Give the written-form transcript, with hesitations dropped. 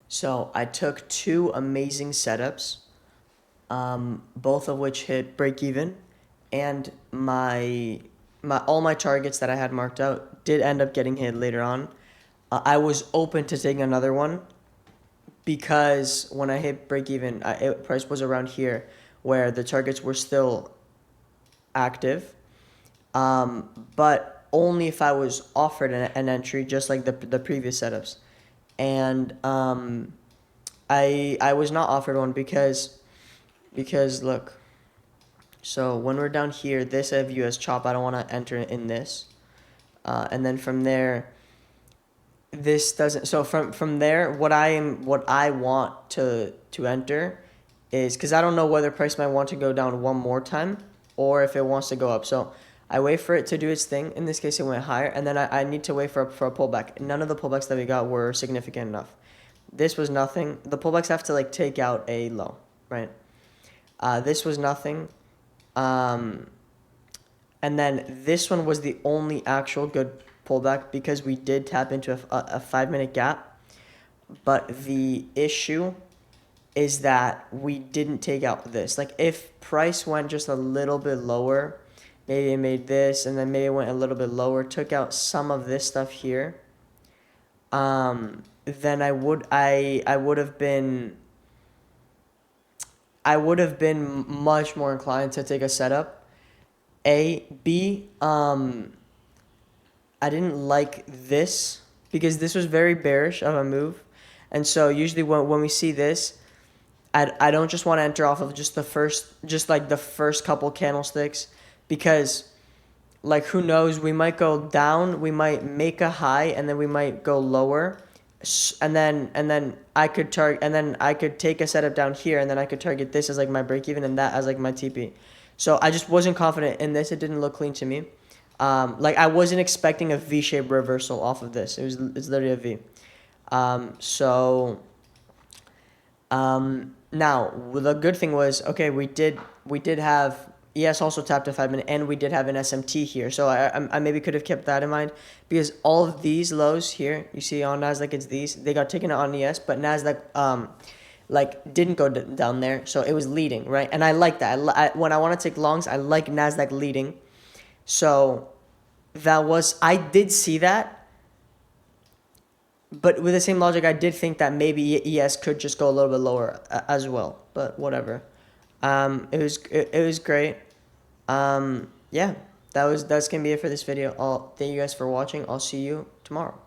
So I took two amazing setups, both of which hit break even, and my all my targets that I had marked out did end up getting hit later on. I was open to taking another one because when I hit break even, price was around here where the targets were still active, but only if I was offered an entry, just like the previous setups. And I was not offered one because look, so when we're down here, this I view as chop. I don't want to enter in this, and then from there, this doesn't. So from there, what I want to enter is because I don't know whether price might want to go down one more time or if it wants to go up. So I wait for it to do its thing. In this case, it went higher, and then I need to wait for a pullback. None of the pullbacks that we got were significant enough. This was nothing. The pullbacks have to like take out a low, right? This was nothing. Um, and then this one was the only actual good pullback because we did tap into a 5 minute gap. But the issue is that we didn't take out this. Like if price went just a little bit lower, maybe it made this, and then maybe it went a little bit lower, took out some of this stuff here, then I would have been much more inclined to take a setup. I didn't like this because this was very bearish of a move. And so usually when we see this, I don't just want to enter off of just like the first couple candlesticks because like who knows, we might go down, we might make a high, and then we might go lower. And then I could take a setup down here, and then I could target this as like my break even and that as like my TP. So I just wasn't confident in this. It didn't look clean to me. Like I wasn't expecting a V-shaped reversal off of this. It's literally a V. So now the good thing was, okay, we did have ES also tapped a 5 minute, and we did have an SMT here. So I maybe could have kept that in mind because all of these lows here you see on Nasdaq, it's these, they got taken out on ES, but Nasdaq like didn't go down there, so it was leading, right? And I like that. When I want to take longs, I like Nasdaq leading. So I did see that, but with the same logic, I did think that maybe ES could just go a little bit lower as well. But whatever. It was great. Yeah, that's gonna be it for this video. Thank you guys for watching. I'll see you tomorrow.